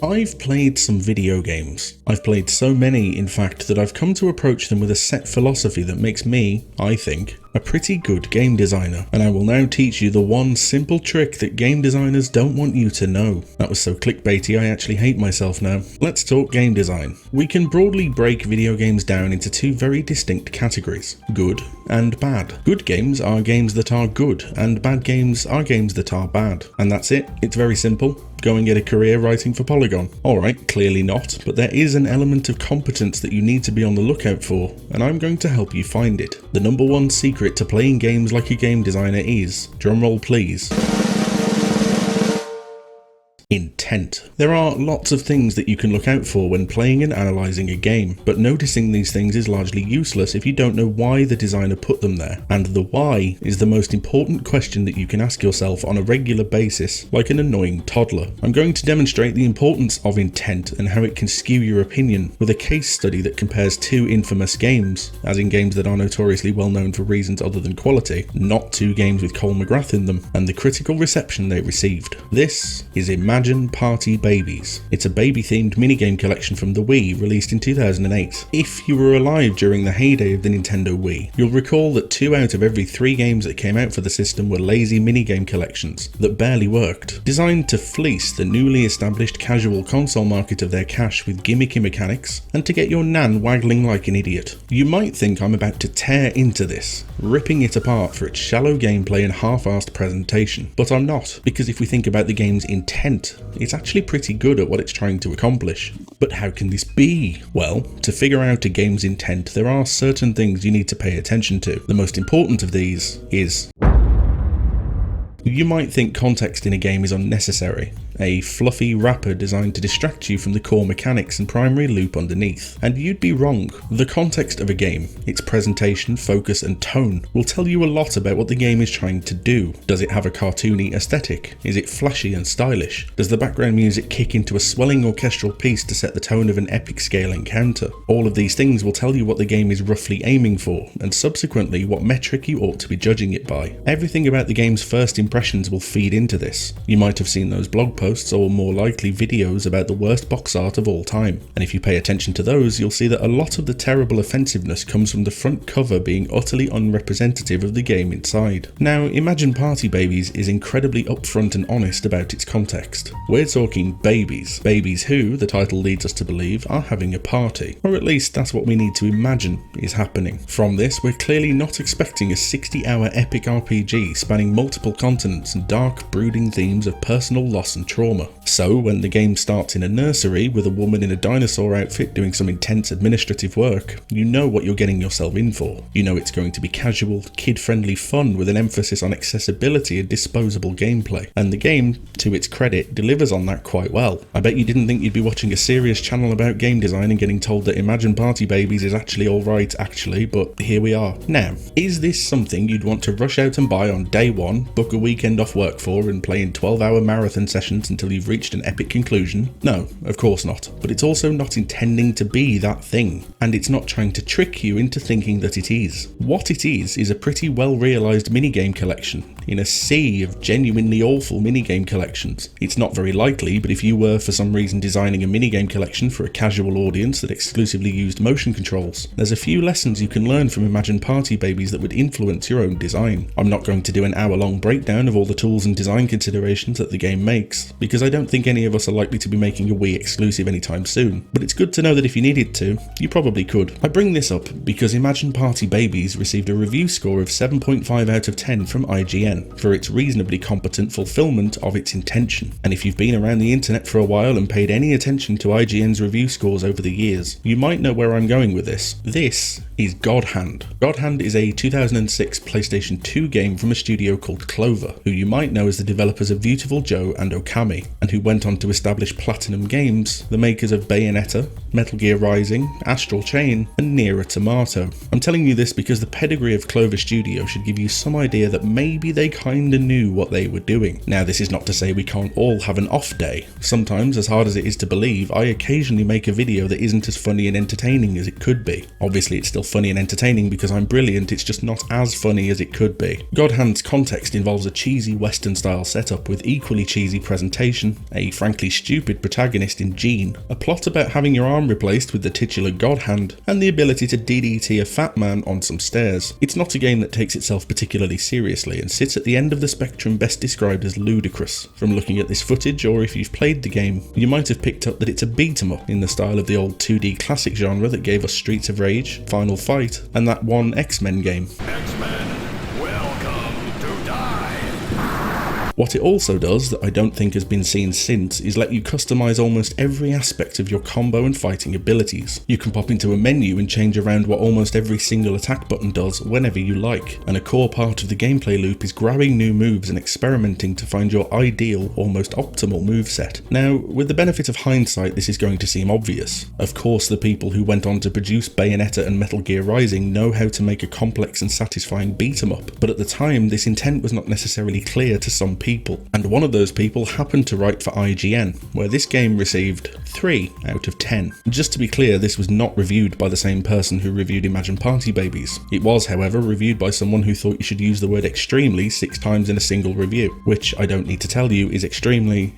I've played some video games. I've played so many, in fact, that I've come to approach them with a set philosophy that makes me, I think, a pretty good game designer. And I will now teach you the one simple trick that game designers don't want you to know. That was so clickbaity, I actually hate myself now. Let's talk game design. We can broadly break video games down into two very distinct categories: good and bad. Good games are games that are good, and bad games are games that are bad. And that's it. It's very simple. Go and get a career writing for Polygon. Alright, clearly not, but there is an element of competence that you need to be on the lookout for, and I'm going to help you find it. The number one secret to playing games like a game designer is, drumroll please, intent. There are lots of things that you can look out for when playing and analysing a game, but noticing these things is largely useless if you don't know why the designer put them there. And the why is the most important question that you can ask yourself on a regular basis, like an annoying toddler. I'm going to demonstrate the importance of intent and how it can skew your opinion with a case study that compares two infamous games, as in games that are notoriously well known for reasons other than quality, not two games with Cole McGrath in them, and the critical reception they received. This is Imagine Party Babies. It's a baby-themed minigame collection from the Wii, released in 2008. If you were alive during the heyday of the Nintendo Wii, you'll recall that 2 out of every 3 games that came out for the system were lazy minigame collections that barely worked, designed to fleece the newly established casual console market of their cash with gimmicky mechanics and to get your nan waggling like an idiot. You might think I'm about to tear into this, ripping it apart for its shallow gameplay and half-assed presentation, but I'm not, because if we think about the game's intent, it's actually pretty good at what it's trying to accomplish. But how can this be? Well, to figure out a game's intent, there are certain things you need to pay attention to. The most important of these is... You might think context in a game is unnecessary, a fluffy wrapper designed to distract you from the core mechanics and primary loop underneath. And you'd be wrong. The context of a game, its presentation, focus and tone, will tell you a lot about what the game is trying to do. Does it have a cartoony aesthetic? Is it flashy and stylish? Does the background music kick into a swelling orchestral piece to set the tone of an epic scale encounter? All of these things will tell you what the game is roughly aiming for, and subsequently what metric you ought to be judging it by. Everything about the game's first impressions will feed into this. You might have seen those blog posts or more likely videos about the worst box art of all time, and if you pay attention to those, you'll see that a lot of the terrible offensiveness comes from the front cover being utterly unrepresentative of the game inside. Now, Imagine Party Babies is incredibly upfront and honest about its context. We're talking babies. Babies who, the title leads us to believe, are having a party. Or at least that's what we need to imagine is happening. From this, we're clearly not expecting a 60-hour epic RPG spanning multiple continents and dark, brooding themes of personal loss and trauma. So, when the game starts in a nursery with a woman in a dinosaur outfit doing some intense administrative work, you know what you're getting yourself in for. You know it's going to be casual, kid-friendly fun with an emphasis on accessibility and disposable gameplay. And the game, to its credit, delivers on that quite well. I bet you didn't think you'd be watching a serious channel about game design and getting told that Imagine Party Babies is actually alright actually, but here we are. Now, is this something you'd want to rush out and buy on day one, book a weekend off work for and play in 12-hour marathon sessions until you've reached an epic conclusion? No, of course not. But it's also not intending to be that thing, and it's not trying to trick you into thinking that it is. What it is a pretty well realised minigame collection in a sea of genuinely awful minigame collections. It's not very likely, but if you were for some reason designing a minigame collection for a casual audience that exclusively used motion controls, there's a few lessons you can learn from Imagine Party Babies that would influence your own design. I'm not going to do an hour-long breakdown of all the tools and design considerations that the game makes, because I don't think any of us are likely to be making a Wii exclusive anytime soon, but it's good to know that if you needed to, you probably could. I bring this up because Imagine Party Babies received a review score of 7.5 out of 10 from IGN for its reasonably competent fulfillment of its intention. And if you've been around the internet for a while and paid any attention to IGN's review scores over the years, you might know where I'm going with this. This is God Hand. God Hand is a 2006 PlayStation 2 game from a studio called Clover, who you might know as the developers of Beautiful Joe and Okami, and who went on to establish Platinum Games, the makers of Bayonetta, Metal Gear Rising, Astral Chain, and Nier Automata. I'm telling you this because the pedigree of Clover Studio should give you some idea that maybe they kinda knew what they were doing. Now, this is not to say we can't all have an off day. Sometimes, as hard as it is to believe, I occasionally make a video that isn't as funny and entertaining as it could be. Obviously, it's still funny and entertaining because I'm brilliant, it's just not as funny as it could be. God Hand's context involves a cheesy Western style setup with equally cheesy presentation, a frankly stupid protagonist in Gene, a plot about having your arm replaced with the titular God Hand, and the ability to DDT a fat man on some stairs. It's not a game that takes itself particularly seriously and sits at the end of the spectrum best described as ludicrous. From looking at this footage, or if you've played the game, you might have picked up that it's a beat 'em up in the style of the old 2D classic genre that gave us Streets of Rage, Final Fight, and that one X-Men game. X-Men, welcome to die. What it also does, that I don't think has been seen since, is let you customize almost every aspect of your combo and fighting abilities. You can pop into a menu and change around what almost every single attack button does whenever you like, and a core part of the gameplay loop is grabbing new moves and experimenting to find your ideal or most optimal moveset. Now, with the benefit of hindsight, this is going to seem obvious. Of course, the people who went on to produce Bayonetta and Metal Gear Rising know how to make a complex and satisfying beat-em-up, but at the time this intent was not necessarily clear to some people, and one of those people happened to write for IGN, where this game received 3 out of 10. Just to be clear, this was not reviewed by the same person who reviewed Imagine Party Babies. It was, however, reviewed by someone who thought you should use the word extremely 6 times in a single review, which I don't need to tell you is extremely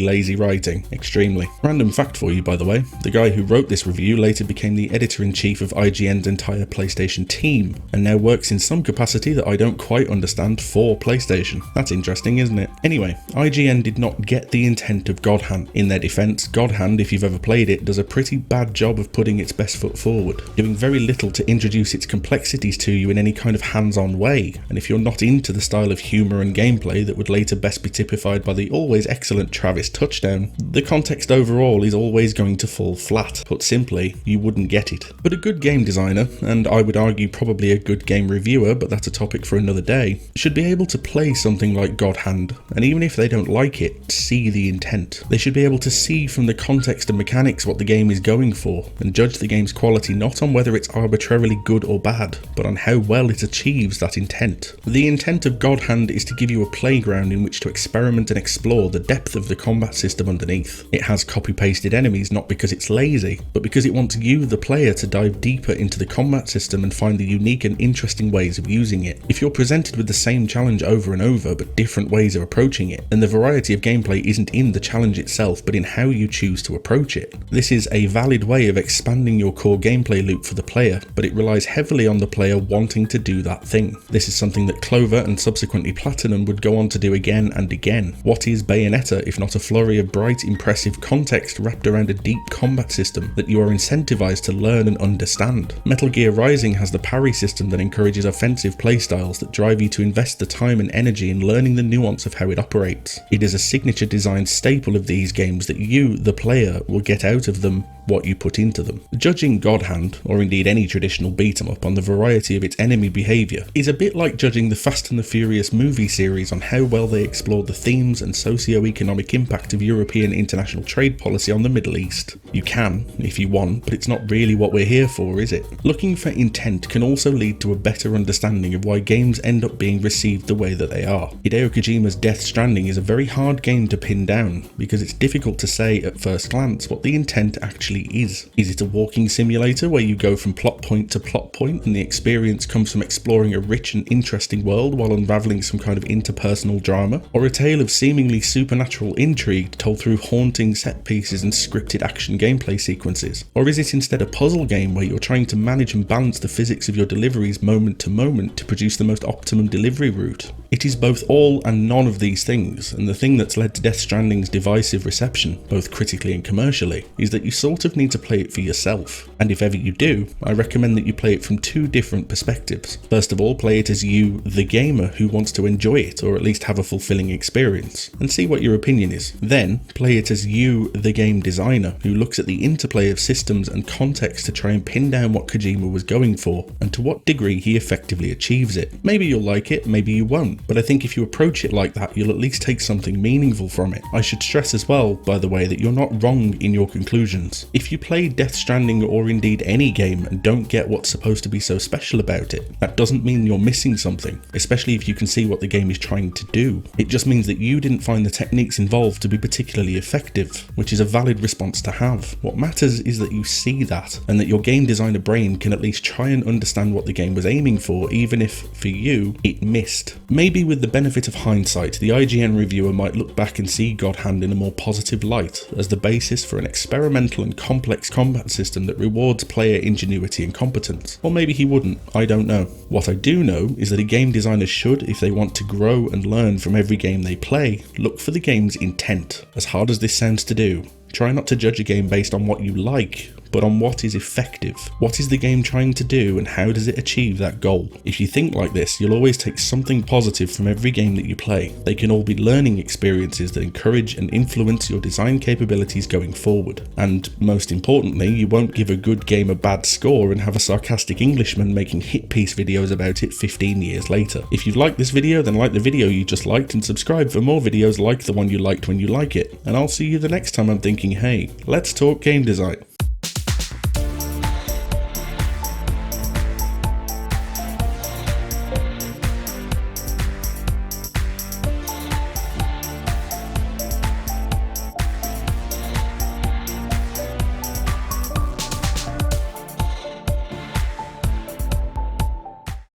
lazy writing. Extremely. Random fact for you, by the way, the guy who wrote this review later became the editor-in-chief of IGN's entire PlayStation team, and now works in some capacity that I don't quite understand for PlayStation. That's interesting, isn't it? Anyway, IGN did not get the intent of God Hand. In their defense, God Hand, if you've ever played it, does a pretty bad job of putting its best foot forward, doing very little to introduce its complexities to you in any kind of hands-on way, and if you're not into the style of humour and gameplay that would later best be typified by the always excellent Travis Touchdown, the context overall is always going to fall flat. Put simply, you wouldn't get it. But a good game designer, and I would argue probably a good game reviewer, but that's a topic for another day, should be able to play something like God Hand, and even if they don't like it, see the intent. They should be able to see from the context and mechanics what the game is going for, and judge the game's quality not on whether it's arbitrarily good or bad, but on how well it achieves that intent. The intent of God Hand is to give you a playground in which to experiment and explore the depth of the combat system underneath. It has copy-pasted enemies not because it's lazy, but because it wants you, the player, to dive deeper into the combat system and find the unique and interesting ways of using it. If you're presented with the same challenge over and over, but different ways of approaching it, then the variety of gameplay isn't in the challenge itself, but in how you choose to approach it. This is a valid way of expanding your core gameplay loop for the player, but it relies heavily on the player wanting to do that thing. This is something that Clover and subsequently Platinum would go on to do again and again. What is Bayonetta if not a flurry of bright, impressive context wrapped around a deep combat system that you are incentivized to learn and understand? Metal Gear Rising has the parry system that encourages offensive playstyles that drive you to invest the time and energy in learning the nuance of how it operates. It is a signature design staple of these games that you, the player, will get out of them what you put into them. Judging God Hand, or indeed any traditional beat-em-up, on the variety of its enemy behaviour is a bit like judging the Fast and the Furious movie series on how well they explore the themes and socio-economic impact of European international trade policy on the Middle East. You can, if you want, but it's not really what we're here for, is it? Looking for intent can also lead to a better understanding of why games end up being received the way that they are. Hideo Kojima's Death Stranding is a very hard game to pin down, because it's difficult to say at first glance what the intent actually is. Is it a walking simulator where you go from plot point to plot point and the experience comes from exploring a rich and interesting world while unravelling some kind of interpersonal drama? Or a tale of seemingly supernatural intrigue told through haunting set pieces and scripted action gameplay sequences? Or is it instead a puzzle game where you're trying to manage and balance the physics of your deliveries moment to moment to produce the most optimum delivery route? It is both all and none of these things, and the thing that's led to Death Stranding's divisive reception, both critically and commercially, is that you sort of need to play it for yourself. And if ever you do, I recommend that you play it from 2 different perspectives. First of all, play it as you, the gamer, who wants to enjoy it, or at least have a fulfilling experience, and see what your opinion is. Then, play it as you, the game designer, who looks at the interplay of systems and context to try and pin down what Kojima was going for, and to what degree he effectively achieves it. Maybe you'll like it, maybe you won't. game, but I think if you approach it like that, you'll at least take something meaningful from it. I should stress as well, by the way, that you're not wrong in your conclusions. If you play Death Stranding or indeed any game and don't get what's supposed to be so special about it, that doesn't mean you're missing something, especially if you can see what the game is trying to do. It just means that you didn't find the techniques involved to be particularly effective, which is a valid response to have. What matters is that you see that, and that your game designer brain can at least try and understand what the game was aiming for, even if, for you, it missed. Maybe with the benefit of hindsight, the IGN reviewer might look back and see God Hand in a more positive light, as the basis for an experimental and complex combat system that rewards player ingenuity and competence. Or maybe he wouldn't, I don't know. What I do know is that a game designer should, if they want to grow and learn from every game they play, look for the game's intent. As hard as this sounds to do, try not to judge a game based on what you like, but on what is effective. What is the game trying to do and how does it achieve that goal? If you think like this, you'll always take something positive from every game that you play. They can all be learning experiences that encourage and influence your design capabilities going forward. And most importantly, you won't give a good game a bad score and have a sarcastic Englishman making hit piece videos about it 15 years later. If you've liked this video, then like the video you just liked and subscribe for more videos like the one you liked when you like it. And I'll see you the next time I'm thinking, hey, let's talk game design.